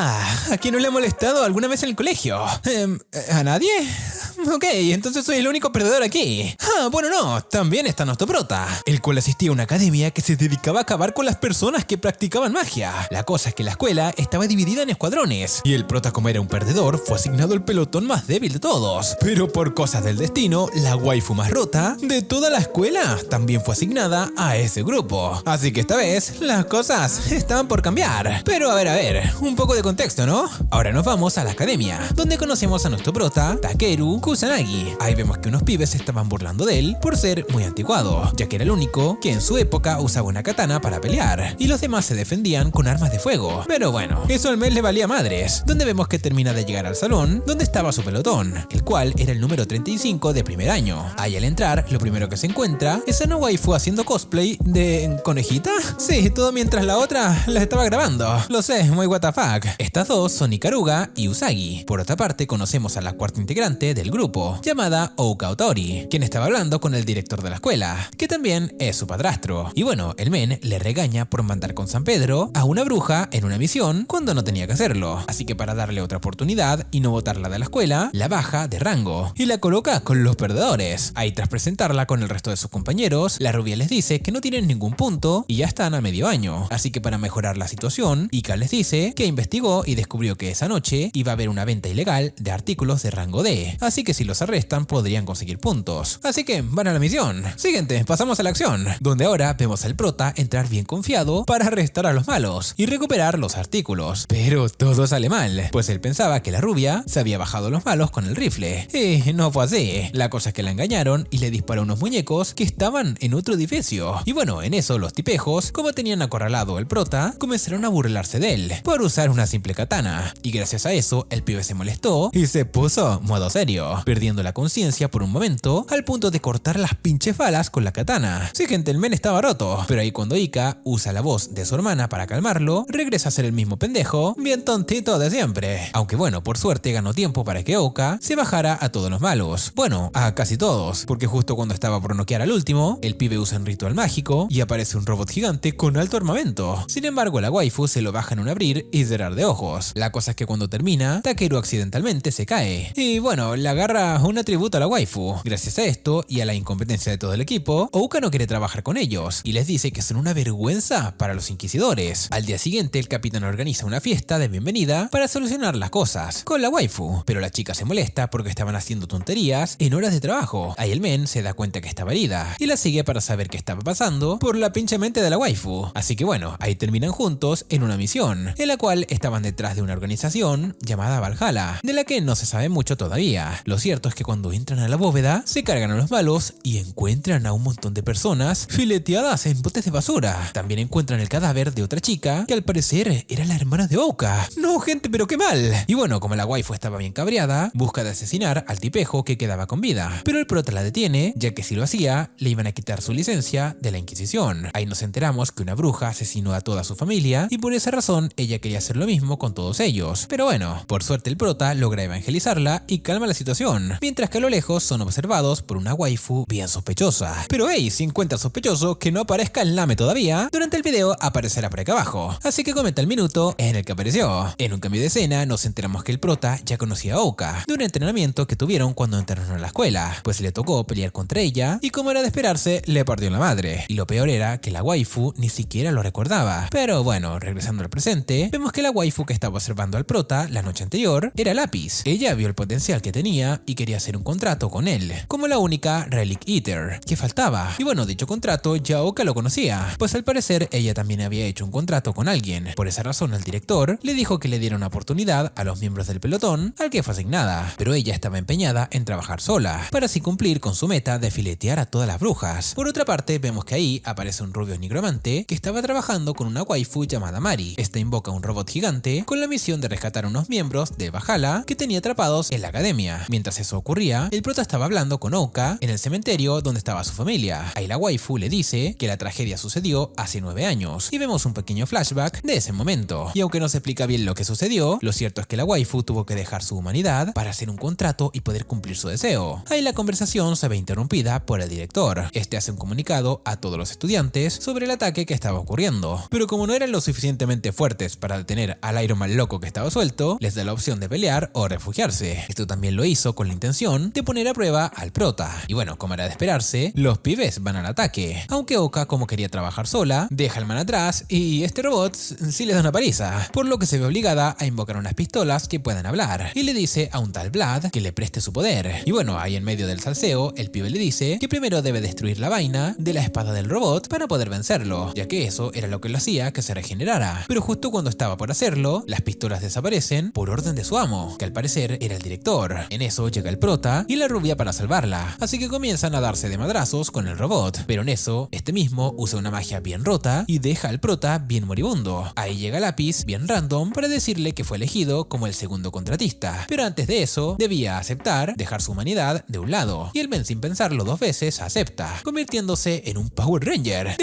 ¿a quién no le ha molestado alguna vez en el colegio? ¿A nadie? Ok, entonces soy el único perdedor aquí. Bueno no, también está nuestro prota, el cual asistía a una academia que se dedicaba a acabar con las personas que practicaban magia. La cosa es que la escuela estaba dividida en escuadrones, y el prota, como era un perdedor, fue asignado al pelotón más débil de todos. Pero por cosas del destino, la waifu más rota de toda la escuela también fue asignada a ese grupo. Así que esta vez, las cosas estaban por cambiar. Pero a ver, un poco de contexto, ¿no? Ahora nos vamos a la academia, donde conocemos a nuestro prota, Takeru Kusanagi. Ahí vemos que unos pibes se estaban burlando de él por ser muy anticuado, ya que era el único que en su época usaba una katana para pelear, y los demás se defendían con armas de fuego. Pero bueno, eso al mes le valía madres, donde vemos que termina de llegar al salón donde estaba su pelotón, el cual era el número 35 de primer año. Ahí al entrar, lo primero que se encuentra es a una waifu haciendo cosplay de conejita. Sí, todo mientras la otra la estaba grabando. Lo sé, muy WTF. Estas dos son Ikaruga y Usagi. Por otra parte, conocemos a la cuarta integrante del grupo, llamada Ouka Otori, quien estaba hablando con el director de la escuela, que también es su padrastro. Y bueno, el men le regaña por mandar con San Pedro a una bruja en una misión cuando no tenía que hacerlo. Así que para darle otra oportunidad y no botarla de la escuela, la baja de rango y la coloca con los perdedores. Ahí, tras presentarla con el resto de sus compañeros, la rubia les dice que no tienen ningún punto y ya están a medio año. Así que para mejorar la situación, Ika les dice que investigó y descubrió que esa noche iba a haber una venta ilegal de artículos de rango D, así que si los arrestan podrían conseguir puntos. Así que van a la misión. Siguiente, pasamos a la acción, donde ahora vemos al prota entrar bien confiado para arrestar a los malos y recuperar los artículos. Pero todo sale mal, pues él pensaba que la rubia se había bajado a los malos con el rifle. Y no fue así. La cosa es que la engañaron y le disparó a unos muñecos que estaban en otro edificio. Y bueno, en eso los tipejos, como tenían acorralado al prota, comenzaron a burlarse de él por usar una simple katana. Y gracias a eso, el pibe se molestó y se puso modo serio, perdiendo la conciencia por un momento al punto de cortar las pinches balas con la katana. Sí, gente, el men estaba roto. Pero ahí, cuando Ika usa la voz de su hermana para calmarlo, regresa a ser el mismo pendejo, bien tontito de siempre. Aunque bueno, por suerte ganó tiempo para que Ouka se bajara a todos los malos. Bueno, a casi todos, porque justo cuando estaba por noquear al último, el pibe usa un ritual mágico y aparece un robot gigante con alto armamento. Sin embargo, la waifu se lo baja en un abrir y cerrar de ojos. La cosa es que cuando termina, Takeru accidentalmente se cae. Y bueno, le agarra un atributo a la waifu. Gracias a esto y a la incompetencia de todo el equipo, Ouka no quiere trabajar con ellos y les dice que son una vergüenza para los inquisidores. Al día siguiente, el capitán organiza una fiesta de bienvenida para solucionar las cosas con la waifu, pero la chica se molesta porque estaban haciendo tonterías en horas de trabajo. Ahí el men se da cuenta que estaba herida y la sigue para saber qué estaba pasando por la pinche mente de la waifu. Así que bueno, ahí terminan juntos en una misión, en la cual estaban detrás de una organización llamada Valhalla, de la que no se sabe mucho todavía. Lo cierto es que cuando entran a la bóveda, se cargan a los malos y encuentran a un montón de personas fileteadas en botes de basura. También encuentran el cadáver de otra chica que al parecer era la hermana de Ouka. No, gente, pero qué mal. Y bueno, como la waifu estaba bien cabreada, busca de asesinar al tipejo que quedaba con vida, pero el prota la detiene, ya que si lo hacía, le iban a quitar su licencia de la Inquisición. Ahí nos enteramos que una bruja asesinó a toda su familia y por esa razón ella quería hacer lo mismo con todos ellos. Pero bueno, por suerte el prota logra evangelizarla y calma la situación, mientras que a lo lejos son observados por una waifu bien sospechosa. Pero hey, si encuentra sospechoso que no aparezca el Lame todavía, durante el video aparecerá por acá abajo, así que comenta el minuto en el que apareció. En un cambio de escena nos enteramos que el prota ya conocía a Ouka de un entrenamiento que tuvieron cuando entraron a la escuela, pues le tocó pelear contra ella y, como era de esperarse, le partió la madre. Y lo peor era que la waifu ni siquiera lo recordaba. Pero bueno, regresando al presente, vemos que la waifu que estaba observando al prota la noche anterior era Lapis. Ella vio el potencial que tenía y quería hacer un contrato con él, como la única Relic Eater que faltaba. Y bueno, dicho contrato ya Ouka lo conocía, pues al parecer ella también había hecho un contrato con alguien. Por esa razón el director le dijo que le diera una oportunidad a los miembros del pelotón al que fue asignada, pero ella estaba empeñada en trabajar sola, para así cumplir con su meta de filetear a todas las brujas. Por otra parte, vemos que ahí aparece un rubio nigromante que estaba trabajando con una waifu llamada Mari. Esta invoca un robot gigante con la misión de rescatar a unos miembros de Valhalla que tenía atrapados en la academia, mientras Mientras eso ocurría, el prota estaba hablando con Ouka en el cementerio donde estaba su familia. Ahí la waifu le dice que la tragedia sucedió hace 9 años y vemos un pequeño flashback de ese momento. Y aunque no se explica bien lo que sucedió, lo cierto es que la waifu tuvo que dejar su humanidad para hacer un contrato y poder cumplir su deseo. Ahí la conversación se ve interrumpida por el director. Este hace un comunicado a todos los estudiantes sobre el ataque que estaba ocurriendo. Pero como no eran lo suficientemente fuertes para detener al Iron Man loco que estaba suelto, les da la opción de pelear o refugiarse. Esto también lo hizo con la intención de poner a prueba al prota. Y bueno, como era de esperarse, los pibes van al ataque. Aunque Ouka, como quería trabajar sola, deja al man atrás y este robot sí les da una paliza, por lo que se ve obligada a invocar unas pistolas que puedan hablar. Y le dice a un tal Vlad que le preste su poder. Y bueno, ahí en medio del salseo, el pibe le dice que primero debe destruir la vaina de la espada del robot para poder vencerlo, ya que eso era lo que lo hacía que se regenerara. Pero justo cuando estaba por hacerlo, las pistolas desaparecen por orden de su amo, que al parecer era el director. En eso llega el prota y la rubia para salvarla, así que comienzan a darse de madrazos con el robot. Pero en eso, este mismo usa una magia bien rota y deja al prota bien moribundo. Ahí llega Lápiz, bien random, para decirle que fue elegido como el segundo contratista. Pero antes de eso, debía aceptar dejar su humanidad de un lado. Y el men, sin pensarlo 2 veces, acepta, convirtiéndose en un Power Ranger.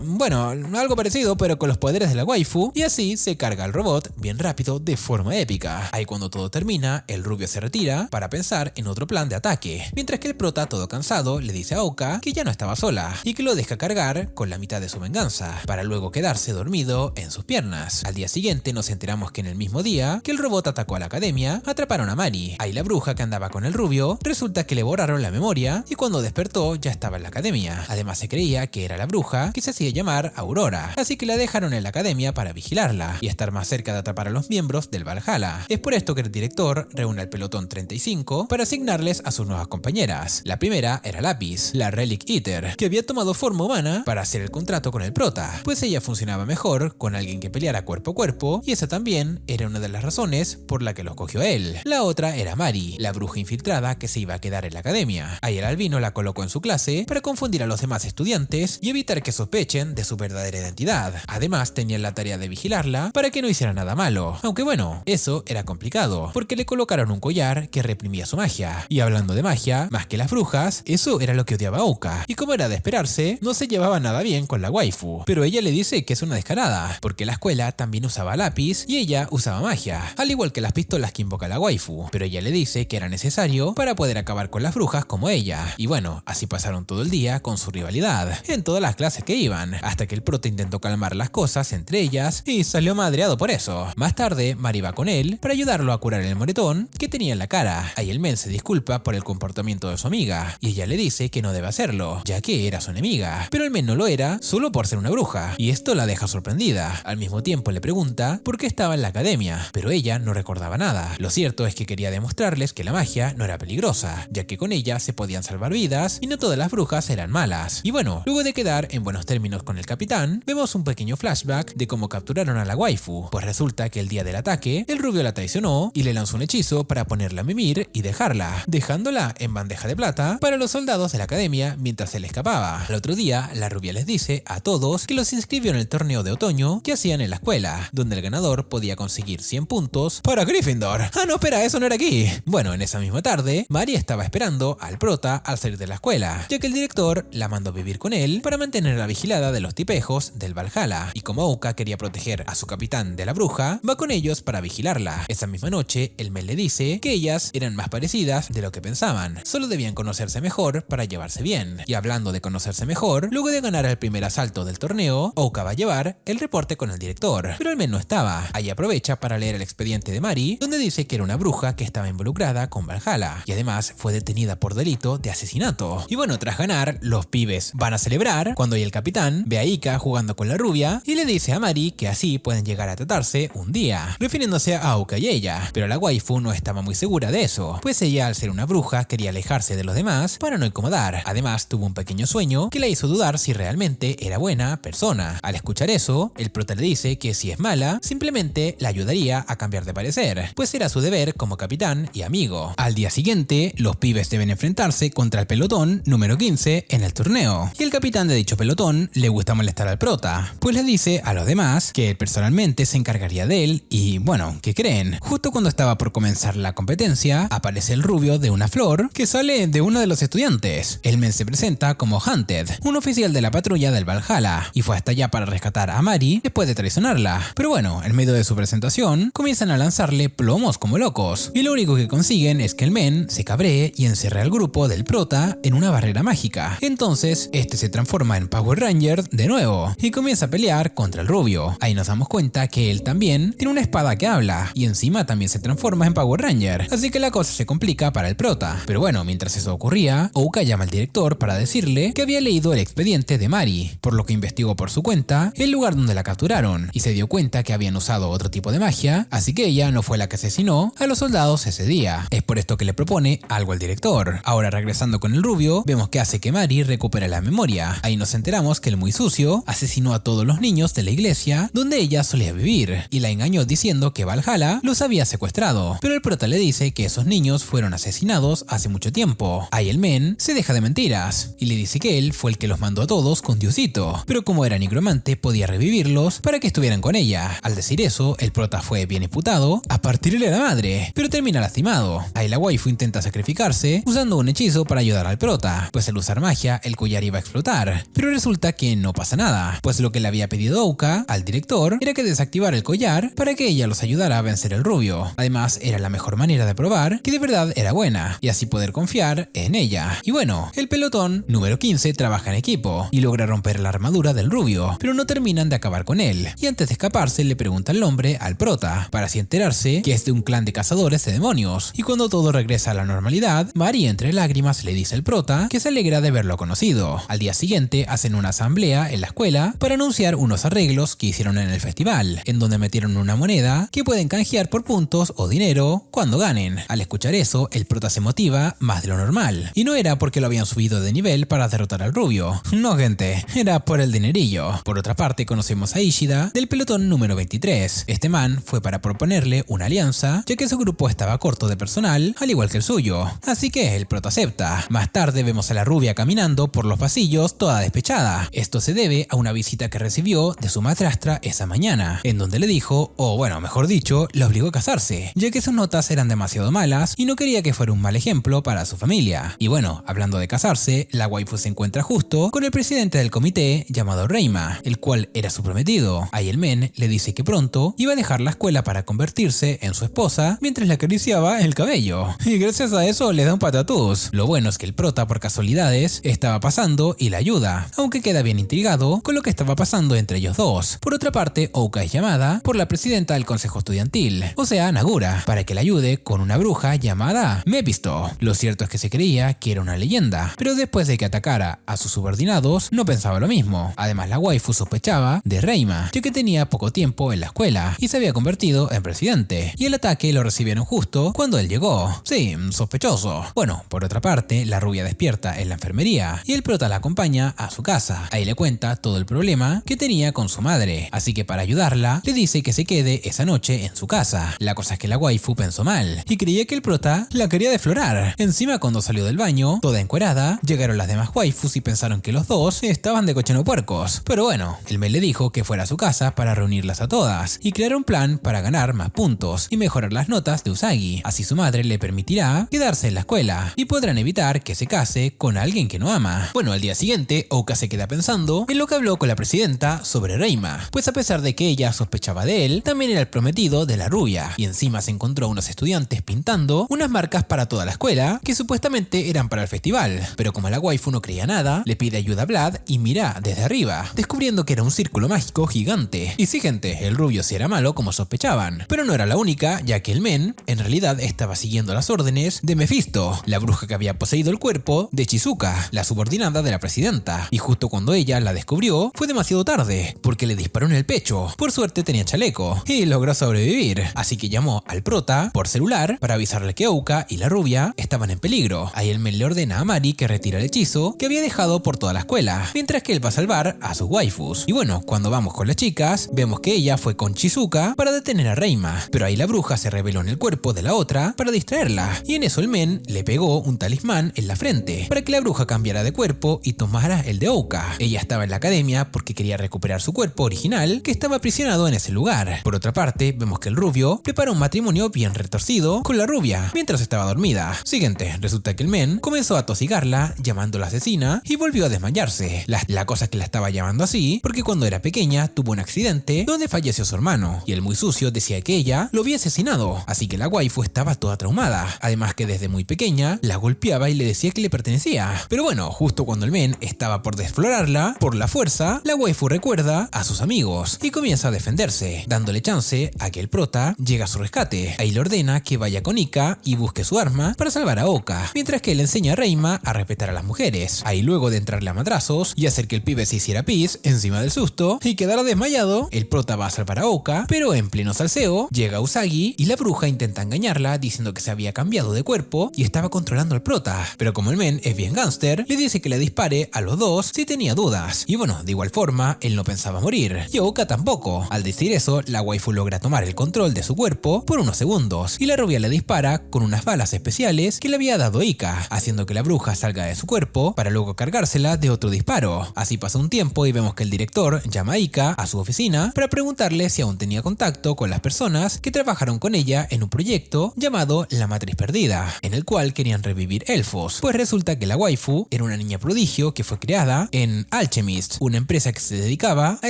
Bueno, algo parecido, pero con los poderes de la waifu, y así se carga al robot bien rápido de forma épica. Ahí cuando todo termina, el rubio se retira para pensar en otro plan de ataque, mientras que el prota, todo cansado, le dice a Ouka que ya no estaba sola y que lo deja cargar con la mitad de su venganza, para luego quedarse dormido en sus piernas. Al día siguiente nos enteramos que en el mismo día que el robot atacó a la academia, atraparon a Mari. Ahí la bruja que andaba con el rubio, resulta que le borraron la memoria y cuando despertó ya estaba en la academia. Además se creía que era la bruja que se hacía llamar Aurora, así que la dejaron en la academia para vigilarla y estar más cerca de atrapar a los miembros del Valhalla. Es por esto que el director reúne al pelotón 35 para asignarles a sus nuevas compañeras. La primera era Lápiz, la Relic Eater, que había tomado forma humana para hacer el contrato con el prota, pues ella funcionaba mejor con alguien que peleara cuerpo a cuerpo y esa también era una de las razones por la que lo escogió él. La otra era Mari, la bruja infiltrada que se iba a quedar en la academia. Ahí el albino la colocó en su clase para confundir a los demás estudiantes y evitar que sospechen de su verdadera identidad. Además tenían la tarea de vigilarla para que no hiciera nada malo, aunque bueno, eso era complicado, porque le colocaron un collar que reprimía su magia. Y hablando de magia, más que las brujas, eso era lo que odiaba Ouka, y como era de esperarse, no se llevaba nada bien con la waifu. Pero ella le dice que es una descarada, porque la escuela también usaba lápiz y ella usaba magia, al igual que las pistolas que invoca la waifu. Pero ella le dice que era necesario para poder acabar con las brujas como ella. Y bueno, así pasaron todo el día con su rivalidad, en todas las clases que iban, hasta que el prota intentó calmar las cosas entre ellas y salió madreado por eso. Más tarde, Mari va con él para ayudarlo a curar el moretón que tenía en la cara. Ahí el men se disculpa por el comportamiento de su amiga, y ella le dice que no debe hacerlo, ya que era su enemiga. Pero el men no lo era solo por ser una bruja, y esto la deja sorprendida. Al mismo tiempo le pregunta por qué estaba en la academia, pero ella no recordaba nada. Lo cierto es que quería demostrarles que la magia no era peligrosa, ya que con ella se podían salvar vidas y no todas las brujas eran malas. Y bueno, luego de quedar en buenos términos con el capitán, vemos un pequeño flashback de cómo capturaron a la waifu, pues resulta que el día del ataque, el rubio la traicionó y le lanzó un hechizo para ponerla a mimir y dejarla, dejándola en bandeja de plata para los soldados de la academia mientras él escapaba. Al otro día, la rubia les dice a todos que los inscribió en el torneo de otoño que hacían en la escuela, donde el ganador podía conseguir 100 puntos para Gryffindor. Ah, no, espera, eso no era aquí. Bueno, en esa misma tarde, Mari estaba esperando al prota al salir de la escuela, ya que el director la mandó a vivir con él para mantenerla vigilada de los tipejos del Valhalla, y como Ouka quería proteger a su capitán de la bruja, va con ellos para vigilarla. Esa misma noche, el men le dice que ellas eran más parecidas de lo que pensaban, solo debían conocerse mejor para llevarse bien. Y hablando de conocerse mejor, luego de ganar el primer asalto del torneo, Ouka va a llevar el reporte con el director, pero el men no estaba. Ahí aprovecha para leer el expediente de Mari, donde dice que era una bruja que estaba involucrada con Valhalla, y además fue detenida por delito de asesinato. Y bueno, tras ganar, los pibes van a celebrar cuando el capitán ve a Ika jugando con la rubia y le dice a Mari que así pueden llegar a tratarse un día, refiriéndose a Ouka y ella. Pero la waifu no estaba muy segura de eso, pues ella, al ser una bruja, quería alejarse de los demás para no incomodar. Además, tuvo un pequeño sueño que la hizo dudar si realmente era buena persona. Al escuchar eso, el prota le dice que si es mala, simplemente la ayudaría a cambiar de parecer, pues era su deber como capitán y amigo. Al día siguiente, los pibes deben enfrentarse contra el pelotón número 15 en el torneo, y el capitán de dicho pelotón le gusta molestar al prota, pues le dice a los demás que él personalmente se encargaría de él y, bueno, ¿qué creen? Justo cuando estaba por comenzar la competencia, aparece el rubio de una flor que sale de uno de los estudiantes. El men se presenta como Hunted, un oficial de la patrulla del Valhalla, y fue hasta allá para rescatar a Mari después de traicionarla. Pero bueno, en medio de su presentación, comienzan a lanzarle plomos como locos, y lo único que consiguen es que el men se cabree y encierre al grupo del prota en una barrera mágica. Entonces, este se transforma en Power Ranger de nuevo, y comienza a pelear contra el rubio. Ahí nos damos cuenta que él también tiene una espada que habla, y encima también se transforma en Power Ranger, así que la cosa se complica para el prota. Pero bueno, mientras eso ocurría, Ouka llama al director para decirle que había leído el expediente de Mari, por lo que investigó por su cuenta el lugar donde la capturaron, y se dio cuenta que habían usado otro tipo de magia, así que ella no fue la que asesinó a los soldados ese día. Es por esto que le propone algo al director. Ahora, regresando con el rubio, vemos que hace que Mari recupere la memoria. Ahí nos enteramos que el muy sucio asesinó a todos los niños de la iglesia donde ella solía vivir, y la engañó diciendo que Valhalla los había secuestrado. Pero el prota le dice que esos niños fueron asesinados hace mucho tiempo. Ahí el men se deja de mentiras y le dice que él fue el que los mandó a todos con Diosito, pero como era nigromante podía revivirlos para que estuvieran con ella. Al decir eso, el prota fue bien imputado a partirle a la madre, pero termina lastimado. Ahí la waifu intenta sacrificarse usando un hechizo para ayudar al prota, pues al usar magia el collar iba a explotar, pero resulta que no pasa nada, pues lo que le había pedido Ouka al director era que desactivara el collar para que ella los ayudara a vencer el rubio. Además, era la mejor manera de probar que de verdad era buena y así poder confiar en ella. Y bueno, el pelotón número 15 trabaja en equipo y logra romper la armadura del rubio, pero no terminan de acabar con él, y antes de escaparse le pregunta el nombre al prota para así enterarse que es de un clan de cazadores de demonios. Y cuando todo regresa a la normalidad, Mari entre lágrimas le dice al prota que se alegra de verlo conocido. Al día siguiente hacen una asamblea en la escuela para anunciar unos arreglos que hicieron en el festival, en donde metieron una moneda que pueden canjear por puntos o dinero cuando ganen. Al escuchar eso, el prota se motiva más de lo normal, y no era porque lo habían subido de nivel para derrotar al rubio. No, gente, era por el dinerillo. Por otra parte, conocemos a Ishida del pelotón número 23. Este man fue para proponerle una alianza, ya que su grupo estaba corto de personal, al igual que el suyo. Así que el prota acepta. Más tarde vemos a la rubia caminando por los pasillos toda despechada. Esto se debe a una visita que recibió de su madrastra esa mañana, en donde le dijo, o bueno, mejor dicho, la obligó a casarse, ya que sus notas eran demasiado malas y no quería que fuera un mal ejemplo para su familia. Y bueno, hablando de casarse, la waifu se encuentra justo con el presidente del comité llamado Reima, el cual era su prometido. Ahí el men le dice que pronto iba a dejar la escuela para convertirse en su esposa mientras le acariciaba el cabello. Y gracias a eso le da un patatús. Lo bueno es que el prota por casualidades estaba pasando y la ayuda, aunque queda bien intrigado con lo que estaba pasando entre ellos dos. Por otra parte, Ouka es llamada por la presidenta del consejo estudiantil, o sea, Nagura, para que la ayude con una bruja llamada Mephisto. Lo cierto es que se creía que era una leyenda, pero después de que atacara a sus subordinados, no pensaba lo mismo. Además, la waifu sospechaba de Reima, ya que tenía poco tiempo en la escuela y se había convertido en presidente, y el ataque lo recibieron justo cuando él llegó. Sí, sospechoso. Bueno, por otra parte, la rubia despierta en la enfermería y el prota la acompaña a su casa. Ahí le cuenta todo el problema que tenía con su madre, así que para ayudarla, le dice que se quede esa noche en su casa. La cosa es que la waifu pensó mal y creía que el prota la quería deflorar. Encima, cuando salió del baño, toda encuerada, llegaron las demás waifus y pensaron que los dos estaban de cochino puercos. Pero bueno, el men le dijo que fuera a su casa para reunirlas a todas y crear un plan para ganar más puntos y mejorar las notas de Usagi. Así su madre le permitirá quedarse en la escuela y podrán evitar que se case con alguien que no ama. Bueno, al día siguiente, Ouka se queda pensando en lo que habló con la presidenta sobre Reima, pues a pesar de que ella sospechaba de él, también era el prometido de la rubia, y encima se encontró a unos estudiantes pintando unas marcas para toda la escuela que supuestamente eran para el festival. Pero como la waifu no creía nada, le pide ayuda a Vlad y mira desde arriba, descubriendo que era un círculo mágico gigante. Y sí, gente, el rubio sí era malo como sospechaban, pero no era la única, ya que el men en realidad estaba siguiendo las órdenes de Mephisto, la bruja que había poseído el cuerpo de Shizuka, la subordinada de la presidenta. Y justo cuando ella la descubrió, fue demasiado tarde, porque le disparó en el pecho. Por suerte tenía chaleco y logró sobrevivir, así que llamó al prota por celular para avisarle que Ouka y la rubia estaban en peligro. Ahí el men le ordena a Mari que retire el hechizo que había dejado por toda la escuela, mientras que él va a salvar a sus waifus. Y bueno, cuando vamos con las chicas, vemos que ella fue con Shizuka para detener a Reima, pero ahí la bruja se reveló en el cuerpo de la otra para distraerla, y en eso el men le pegó un talismán en la frente para que la bruja cambiara de cuerpo y tomara el de Ouka. Ella estaba en la academia porque quería recuperar su cuerpo original que estaba aprisionado en ese lugar. Por otra parte, vemos que el rubio prepara un matrimonio bien retorcido con la rubia, novia, mientras estaba dormida. Siguiente, resulta que el men comenzó a tosigarla, llamándola asesina, y volvió a desmayarse. La cosa es que la estaba llamando así, porque cuando era pequeña tuvo un accidente donde falleció su hermano, y el muy sucio decía que ella lo había asesinado, así que la waifu estaba toda traumada. Además que desde muy pequeña la golpeaba y le decía que le pertenecía. Pero bueno, justo cuando el men estaba por desflorarla, por la fuerza, la waifu recuerda a sus amigos y comienza a defenderse, dándole chance a que el prota llegue a su rescate. Ahí le ordena que vaya con Ika y busque su arma para salvar a Oka, mientras que él enseña a Reima a respetar a las mujeres. Ahí luego de entrarle a madrazos y hacer que el pibe se hiciera pis encima del susto y quedara desmayado, el prota va a salvar a Oka, pero en pleno salseo llega Usagi y la bruja intenta engañarla diciendo que se había cambiado de cuerpo y estaba controlando al prota, pero como el men es bien gángster, le dice que le dispare a los dos si tenía dudas. Y bueno, de igual forma, él no pensaba morir, y Oka tampoco. Al decir eso, la waifu logra tomar el control de su cuerpo por unos segundos, y la rubia le dispara con unas balas especiales que le había dado Ika, haciendo que la bruja salga de su cuerpo para luego cargársela de otro disparo. Así pasa un tiempo y vemos que el director llama a Ika a su oficina para preguntarle si aún tenía contacto con las personas que trabajaron con ella en un proyecto llamado La Matriz Perdida, en el cual querían revivir elfos, pues resulta que la waifu era una niña prodigio que fue creada en Alchemist, una empresa que se dedicaba a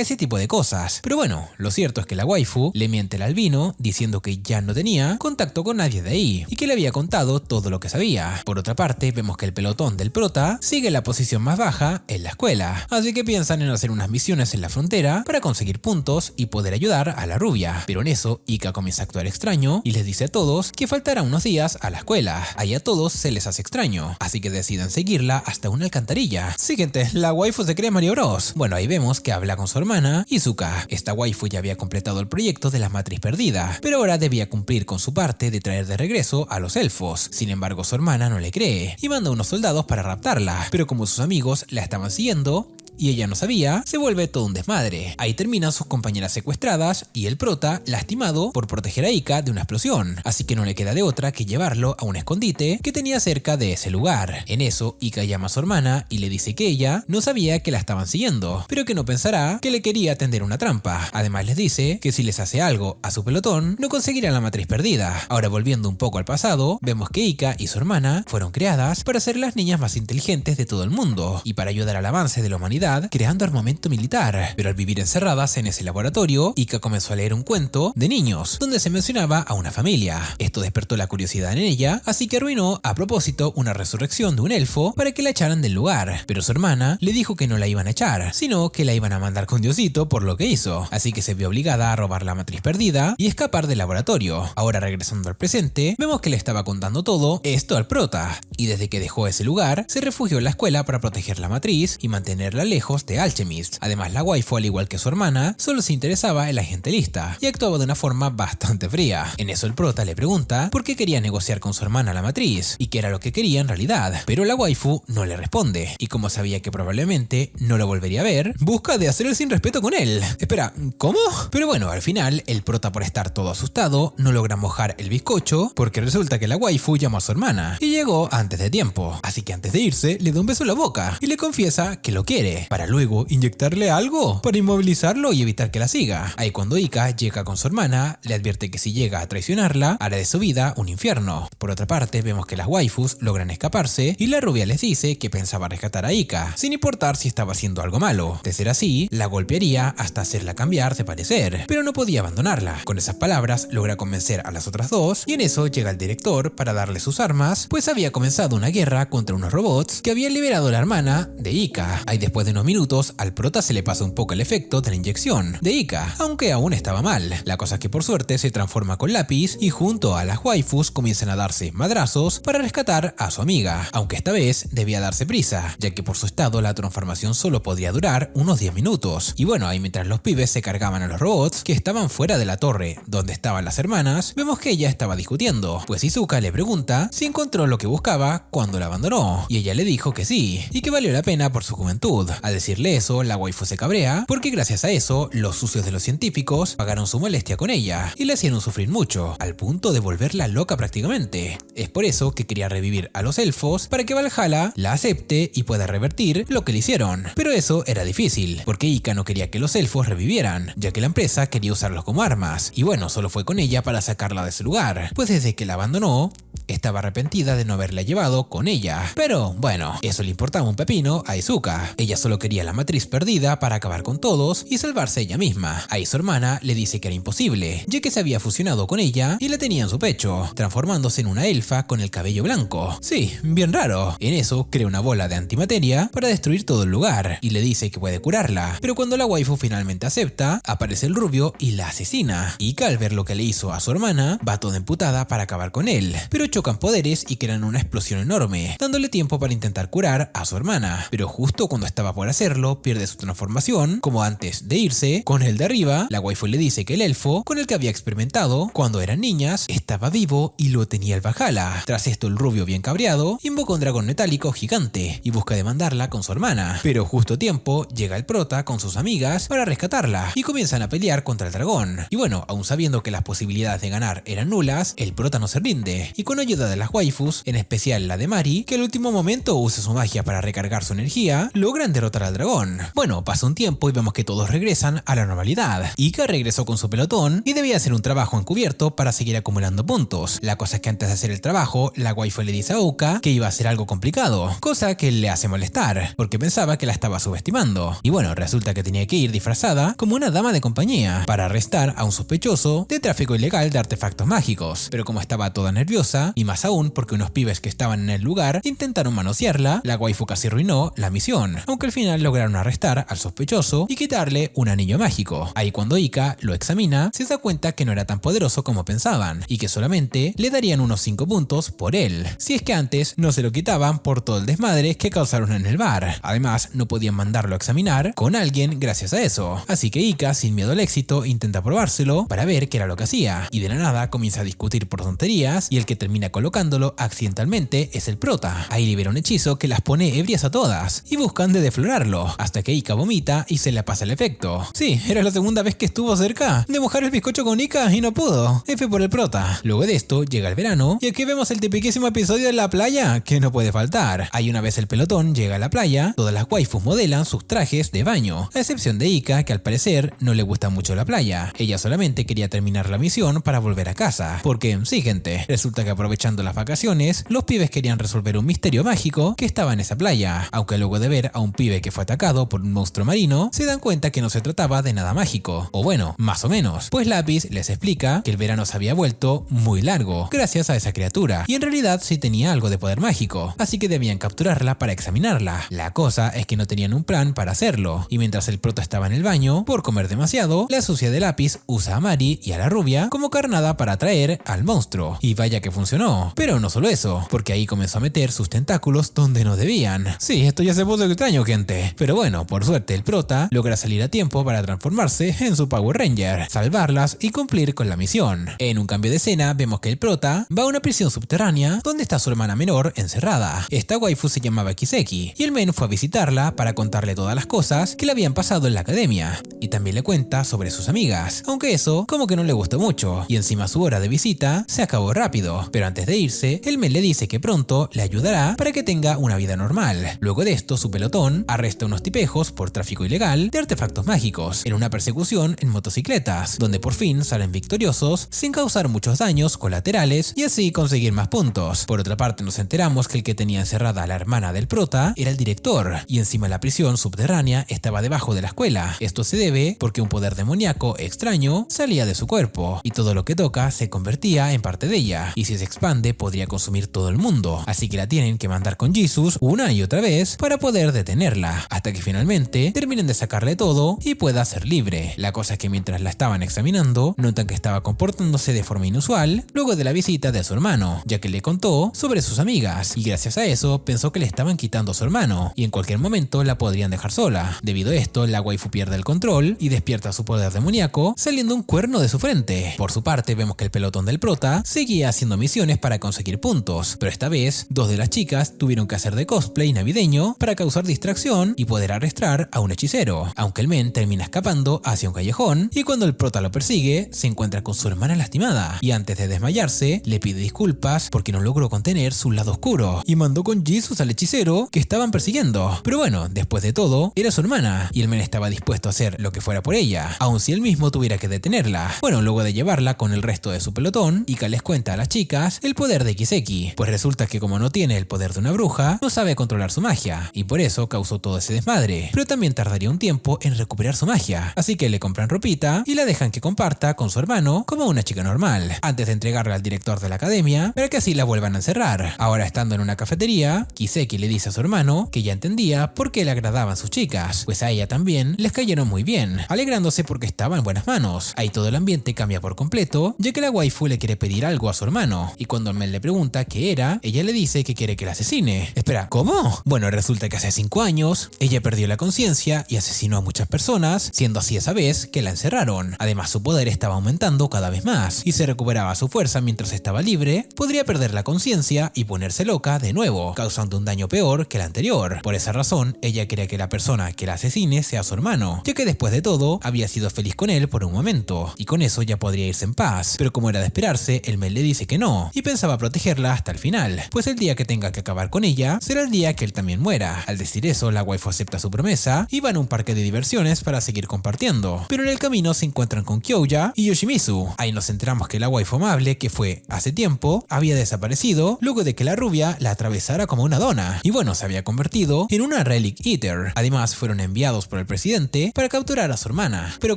ese tipo de cosas. Pero bueno, lo cierto es que la waifu le miente al albino diciendo que ya no tenía contacto con nadie de ahí y que le había contado todo lo que sabía. Por otra parte, vemos que el pelotón del prota sigue la posición más baja en la escuela, así que piensan en hacer unas misiones en la frontera para conseguir puntos y poder ayudar a la rubia. Pero en eso, Ika comienza a actuar extraño y les dice a todos que faltará unos días a la escuela. Ahí a todos se les hace extraño, así que deciden seguirla hasta una alcantarilla. Siguiente, la waifu se cree Mario Bros. Bueno, ahí vemos que habla con su hermana, Izuka. Esta waifu ya había completado el proyecto de la Matriz Perdida, pero ahora debía cumplir con su parte de traer de regreso a los elfos. Sin embargo, su hermana no le cree y manda unos soldados para raptarla, pero como sus amigos la estaban siguiendo y ella no sabía, se vuelve todo un desmadre. Ahí terminan sus compañeras secuestradas y el prota lastimado por proteger a Ika de una explosión, así que no le queda de otra que llevarlo a un escondite que tenía cerca de ese lugar. En eso, Ika llama a su hermana y le dice que ella no sabía que la estaban siguiendo, pero que no pensará que le quería tender una trampa. Además les dice que si les hace algo a su pelotón, no conseguirán la Matriz Perdida. Ahora volviendo un poco al pasado, vemos que Ika y su hermana fueron creadas para ser las niñas más inteligentes de todo el mundo y para ayudar al avance de la humanidad creando armamento militar. Pero al vivir encerradas en ese laboratorio, Ika comenzó a leer un cuento de niños donde se mencionaba a una familia. Esto despertó la curiosidad en ella, así que arruinó a propósito una resurrección de un elfo para que la echaran del lugar. Pero su hermana le dijo que no la iban a echar, sino que la iban a mandar con Diosito por lo que hizo. Así que se vio obligada a robar la Matriz Perdida y escapar del laboratorio. Ahora regresando al presente, vemos que le estaba contando todo esto al prota, y desde que dejó ese lugar, se refugió en la escuela para proteger la matriz y mantenerla lejos de Alchemist. Además, la waifu, al igual que su hermana, solo se interesaba en la gente lista y actuaba de una forma bastante fría. En eso el prota le pregunta por qué quería negociar con su hermana la matriz y qué era lo que quería en realidad, pero la waifu no le responde y como sabía que probablemente no lo volvería a ver, busca de hacer el sin respeto con él. Espera, ¿cómo? Pero bueno, al final el prota, por estar todo asustado, no logra mojar el bizcocho porque resulta que la waifu llamó a su hermana y llegó antes de tiempo, así que antes de irse le da un beso en la boca y le confiesa que lo quiere, para luego inyectarle algo para inmovilizarlo y evitar que la siga. Ahí cuando Ika llega con su hermana, le advierte que si llega a traicionarla, hará de su vida un infierno. Por otra parte, vemos que las waifus logran escaparse y la rubia les dice que pensaba rescatar a Ika, sin importar si estaba haciendo algo malo. De ser así, la golpearía hasta hacerla cambiar de parecer, pero no podía abandonarla. Con esas palabras logra convencer a las otras dos y en eso llega el director para darle sus armas, pues había comenzado una guerra contra unos robots que habían liberado a la hermana de Ika. Ahí después de unos minutos, al prota se le pasa un poco el efecto de la inyección de Ika, aunque aún estaba mal. La cosa es que por suerte se transforma con lápiz y junto a las waifus comienzan a darse madrazos para rescatar a su amiga, aunque esta vez debía darse prisa, ya que por su estado la transformación solo podía durar unos 10 minutos. Y bueno, ahí mientras los pibes se cargaban a los robots que estaban fuera de la torre donde estaban las hermanas, vemos que ella estaba discutiendo, pues Izuka le pregunta si encontró lo que buscaba cuando la abandonó, y ella le dijo que sí, y que valió la pena por su juventud. Al decirle eso, la waifu se cabrea, porque gracias a eso, los sucios de los científicos pagaron su molestia con ella y le hicieron sufrir mucho, al punto de volverla loca prácticamente. Es por eso que quería revivir a los elfos para que Valhalla la acepte y pueda revertir lo que le hicieron. Pero eso era difícil, porque Ika no quería que los elfos revivieran, ya que la empresa quería usarlos como armas, y bueno, solo fue con ella para sacarla de ese lugar, pues desde que la abandonó, estaba arrepentida de no haberla llevado con ella. Pero bueno, eso le importaba un pepino a Izuka. Ella solo quería la matriz perdida para acabar con todos y salvarse ella misma. Ahí su hermana le dice que era imposible, ya que se había fusionado con ella y la tenía en su pecho, transformándose en una elfa con el cabello blanco. Sí, bien raro. En eso crea una bola de antimateria para destruir todo el lugar y le dice que puede curarla. Pero cuando la waifu finalmente acepta, aparece el rubio y la asesina. Ika, al ver lo que le hizo a su hermana, va toda emputada para acabar con él. Pero chocan poderes y crean una explosión enorme, dándole tiempo para intentar curar a su hermana. Pero justo cuando estaba por hacerlo, pierde su transformación. Como antes de irse, con el de arriba, la waifu le dice que el elfo, con el que había experimentado cuando eran niñas, estaba vivo y lo tenía el Valhalla. Tras esto, el rubio, bien cabreado, invoca un dragón metálico gigante y busca demandarla con su hermana. Pero justo a tiempo, llega el prota con sus amigas para rescatarla y comienzan a pelear contra el dragón. Y bueno, aún sabiendo que las posibilidades de ganar eran nulas, el prota no se rinde y con ayuda de las waifus, en especial la de Mari, que al último momento usa su magia para recargar su energía, logran derrotar al dragón. Bueno, pasa un tiempo y vemos que todos regresan a la normalidad. Ika regresó con su pelotón y debía hacer un trabajo encubierto para seguir acumulando puntos. La cosa es que antes de hacer el trabajo, la waifu le dice a Uka que iba a ser algo complicado, cosa que le hace molestar, porque pensaba que la estaba subestimando. Y bueno, resulta que tenía que ir disfrazada como una dama de compañía para arrestar a un sospechoso de tráfico ilegal de artefactos mágicos. Pero como estaba toda nerviosa, y más aún porque unos pibes que estaban en el lugar intentaron manosearla, la waifu casi arruinó la misión, aunque al final lograron arrestar al sospechoso y quitarle un anillo mágico. Ahí cuando Ika lo examina, se da cuenta que no era tan poderoso como pensaban, y que solamente le darían unos 5 puntos por él, si es que antes no se lo quitaban por todo el desmadre que causaron en el bar. Además, no podían mandarlo a examinar con alguien gracias a eso, así que Ika, sin miedo al éxito, intenta probárselo para ver qué era lo que hacía, y de la nada comienza a discutir por tonterías, y el que termina colocándolo accidentalmente es el prota. Ahí libera un hechizo que las pone ebrias a todas, y buscan de deflorarlo, hasta que Ika vomita y se le pasa el efecto. Sí, era la segunda vez que estuvo cerca de mojar el bizcocho con Ika y no pudo. F por el prota. Luego de esto llega el verano, y aquí vemos el tipiquísimo episodio de la playa, que no puede faltar. Ahí una vez el pelotón llega a la playa, todas las waifus modelan sus trajes de baño, a excepción de Ika, que al parecer no le gusta mucho la playa. Ella solamente quería terminar la misión para volver a casa, porque sí, gente, resulta que aprovechando las vacaciones, los pibes querían resolver un misterio mágico que estaba en esa playa, aunque luego de ver a un pibe que fue atacado por un monstruo marino, se dan cuenta que no se trataba de nada mágico, o bueno, más o menos, pues Lápiz les explica que el verano se había vuelto muy largo gracias a esa criatura, y en realidad sí tenía algo de poder mágico, así que debían capturarla para examinarla. La cosa es que no tenían un plan para hacerlo, y mientras el prota estaba en el baño, por comer demasiado, la sucia de Lápiz usa a Mari y a la rubia como carnada para atraer al monstruo, y vaya que funcionó. Pero no solo eso, porque ahí comenzó a meter sus tentáculos donde no debían. Sí, esto ya se puso extraño, gente, pero bueno, por suerte el prota logra salir a tiempo para transformarse en su Power Ranger, salvarlas y cumplir con la misión. En un cambio de escena vemos que el prota va a una prisión subterránea donde está su hermana menor encerrada. Esta waifu se llamaba Kiseki, y el men fue a visitarla para contarle todas las cosas que le habían pasado en la academia, y también le cuenta sobre sus amigas, aunque eso como que no le gustó mucho, y encima su hora de visita se acabó rápido. Pero antes de irse, el men le dice que pronto le ayudará para que tenga una vida normal. Luego de esto, su pelotón arresta a unos tipejos por tráfico ilegal de artefactos mágicos en una persecución en motocicletas, donde por fin salen victoriosos sin causar muchos daños colaterales y así conseguir más puntos. Por otra parte, nos enteramos que el que tenía encerrada a la hermana del prota era el director, y encima la prisión subterránea estaba debajo de la escuela. Esto se debe porque un poder demoníaco extraño salía de su cuerpo, y todo lo que toca se convertía en parte de ella, y si se expande podría consumir todo el mundo, así que la tienen que mandar con Jesus una y otra vez para poder detenerla, hasta que finalmente terminen de sacarle todo y pueda ser libre. La cosa es que mientras la estaban examinando, notan que estaba comportándose de forma inusual luego de la visita de su hermano, ya que le contó sobre sus amigas, y gracias a eso pensó que le estaban quitando a su hermano, y en cualquier momento la podrían dejar sola. Debido a esto, la waifu pierde el control y despierta su poder demoníaco, saliendo un cuerno de su frente. Por su parte, vemos que el pelotón del prota seguía haciendo misiones misiones para conseguir puntos, pero esta vez, 2 de las chicas tuvieron que hacer de cosplay navideño para causar distracción y poder arrestar a un hechicero, aunque el men termina escapando hacia un callejón y cuando el prota lo persigue, se encuentra con su hermana lastimada y antes de desmayarse, le pide disculpas porque no logró contener su lado oscuro y mandó con Jesus al hechicero que estaban persiguiendo. Pero bueno, después de todo, era su hermana y el men estaba dispuesto a hacer lo que fuera por ella, aun si él mismo tuviera que detenerla. Bueno, luego de llevarla con el resto de su pelotón, Ika les cuenta a las chicas el poder de Kiseki, pues resulta que como no tiene el poder de una bruja, no sabe controlar su magia y por eso causó todo ese desmadre, pero también tardaría un tiempo en recuperar su magia, así que le compran ropita y la dejan que comparta con su hermano como una chica normal, antes de entregarla al director de la academia para que así la vuelvan a encerrar. Ahora estando en una cafetería, Kiseki le dice a su hermano que ya entendía por qué le agradaban sus chicas, pues a ella también les cayeron muy bien, alegrándose porque estaba en buenas manos. Ahí todo el ambiente cambia por completo, ya que la waifu le quiere pedir algo a su hermano, y cuando Mel le pregunta qué era, ella le dice que quiere que la asesine. Espera, ¿cómo? Bueno, resulta que hace 5 años, ella perdió la conciencia y asesinó a muchas personas, siendo así esa vez que la encerraron. Además, su poder estaba aumentando cada vez más, y si recuperaba su fuerza mientras estaba libre, podría perder la conciencia y ponerse loca de nuevo, causando un daño peor que el anterior. Por esa razón, ella quería que la persona que la asesine sea su hermano, ya que después de todo, había sido feliz con él por un momento, y con eso ya podría irse en paz. Pero como era de esperarse, el Mel le dice que no, y pensaba protegerla hasta el final, pues el día que tenga que acabar con ella, será el día que él también muera. Al decir eso, la waifu acepta su promesa, y van a un parque de diversiones para seguir compartiendo. Pero en el camino se encuentran con Kyoya y Yoshimizu. Ahí nos enteramos que la waifu amable, que fue hace tiempo, había desaparecido luego de que la rubia la atravesara como una dona, y bueno, se había convertido en una Relic Eater. Además, fueron enviados por el presidente para capturar a su hermana. Pero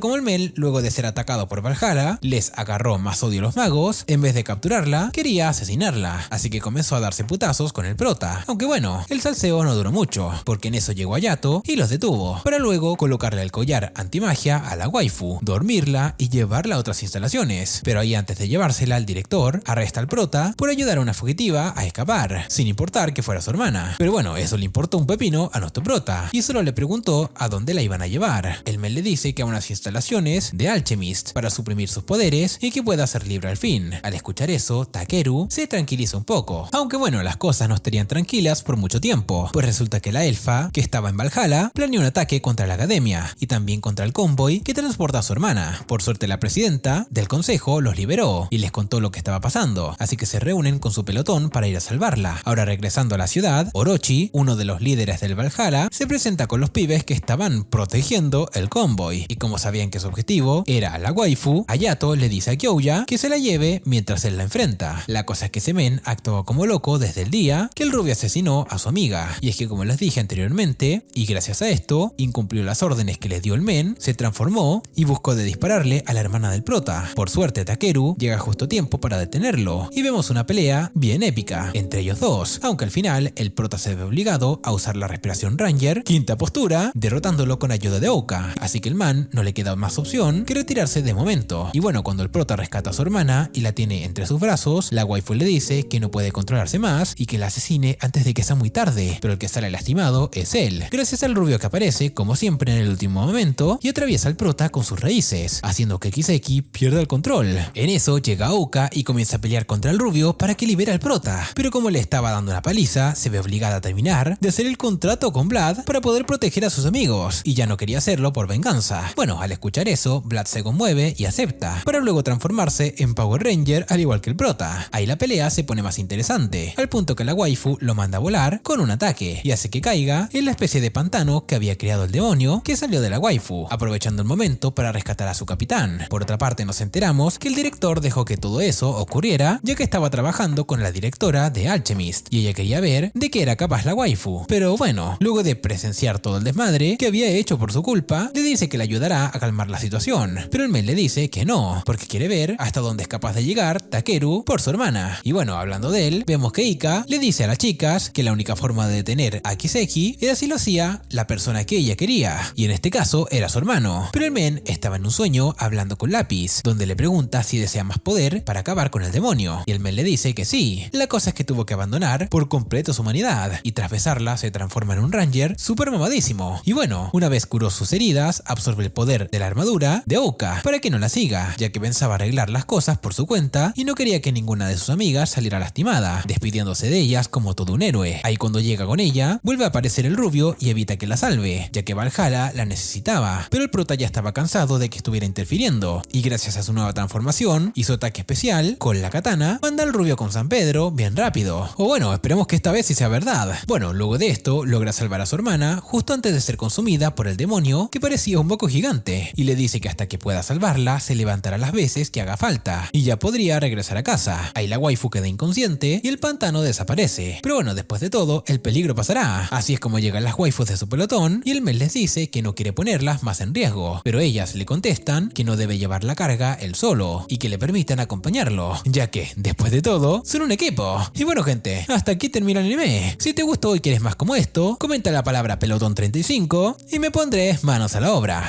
como el Mel, luego de ser atacado por Valhalla, les agarró más odio a los magos, en vez de capturarla, quería asesinarla. Así que comenzó a darse putazos con el prota. Aunque bueno, el salseo no duró mucho, porque en eso llegó Hayato y los detuvo, para luego colocarle el collar antimagia a la waifu, dormirla y llevarla a otras instalaciones. Pero ahí antes de llevársela, el director arresta al prota por ayudar a una fugitiva a escapar, sin importar que fuera su hermana. Pero bueno, eso le importó un pepino a nuestro prota, y solo le preguntó a dónde la iban a llevar. El Mel le dice que a unas instalaciones de Alchemist para suprimir sus poderes y que pueda ser libre al fin. Al escuchar eso, Takeru se tranquiliza un poco, aunque bueno, las cosas no estarían tranquilas por mucho tiempo, pues resulta que la elfa, que estaba en Valhalla, planeó un ataque contra la academia y también contra el convoy que transporta a su hermana. Por suerte, la presidenta del consejo los liberó y les contó lo que estaba pasando, así que se reúnen con su pelotón para ir a salvarla. Ahora, regresando a la ciudad, Orochi, uno de los líderes del Valhalla, se presenta con los pibes que estaban protegiendo el convoy, y como sabían que su objetivo era a la waifu, Hayato le dice a Kyoya que se la lleve mientras él la enfrenta. La cosa es que ese men actuó como loco desde el día que el rubio asesinó a su amiga, y es que como les dije anteriormente, y gracias a esto, incumplió las órdenes que le dio el men, se transformó y buscó de dispararle a la hermana del prota. Por suerte, Takeru llega justo a tiempo para detenerlo, y vemos una pelea bien épica entre ellos dos, aunque al final el prota se ve obligado a usar la respiración Ranger, quinta postura, derrotándolo con ayuda de Oka, así que el man no le queda más opción que retirarse de momento. Y bueno, cuando el prota rescata a su hermana y la tiene entre sus brazos, la waifu le dice que no puede controlarse más y que la asesine antes de que sea muy tarde, pero el que sale lastimado es él, gracias al rubio que aparece, como siempre en el último momento, y atraviesa al prota con sus raíces, haciendo que Kiseki pierda el control. En eso llega Oka y comienza a pelear contra el rubio para que libere al prota, pero como le estaba dando una paliza, se ve obligada a terminar de hacer el contrato con Vlad para poder proteger a sus amigos, y ya no quería hacerlo por venganza. Bueno, al escuchar eso, Vlad se conmueve y acepta, para luego transformarse en Power Ranger al igual que el prota. Ahí la pelea se pone más interesante, al punto que la waifu lo manda a volar con un ataque, y hace que caiga en la especie de pantano que había creado el demonio que salió de la waifu, aprovechando el momento para rescatar a su capitán. Por otra parte, nos enteramos que el director dejó que todo eso ocurriera, ya que estaba trabajando con la directora de Alchemist, y ella quería ver de qué era capaz la waifu. Pero bueno, luego de presenciar todo el desmadre que había hecho por su culpa, le dice que le ayudará a calmar la situación, pero el men le dice que no, porque quiere ver hasta dónde es capaz de llegar Takeru por su hermana. Y bueno, hablando de él, vemos que Ika le dice a las chicas que la única forma de detener a Kiseki era si lo hacía la persona que ella quería, y en este caso era su hermano. Pero el men estaba en un sueño hablando con Lapis, donde le pregunta si desea más poder para acabar con el demonio, y el men le dice que sí. La cosa es que tuvo que abandonar por completo su humanidad, y tras besarla se transforma en un Ranger super mamadísimo. Y bueno, una vez curó sus heridas, absorbe el poder de la armadura de Oka para que no la siga, ya que pensaba arreglar las cosas por su cuenta y no quería que ninguna ninguna de sus amigas saliera lastimada, despidiéndose de ellas como todo un héroe. Ahí cuando llega con ella, vuelve a aparecer el rubio y evita que la salve, ya que Valhalla la necesitaba, pero el prota ya estaba cansado de que estuviera interfiriendo, y gracias a su nueva transformación y su ataque especial, con la katana, manda al rubio con San Pedro bien rápido. O bueno, esperemos que esta vez sí sea verdad. Bueno, luego de esto, logra salvar a su hermana justo antes de ser consumida por el demonio que parecía un boco gigante, y le dice que hasta que pueda salvarla, se levantará las veces que haga falta, y ya podría regresar a casa. Ahí la waifu queda inconsciente y el pantano desaparece. Pero bueno, después de todo, el peligro pasará. Así es como llegan las waifus de su pelotón y el mes les dice que no quiere ponerlas más en riesgo, pero ellas le contestan que no debe llevar la carga él solo y que le permitan acompañarlo, ya que, después de todo, son un equipo. Y bueno gente, hasta aquí termina el anime. Si te gustó y quieres más como esto, comenta la palabra pelotón 35 y me pondré manos a la obra.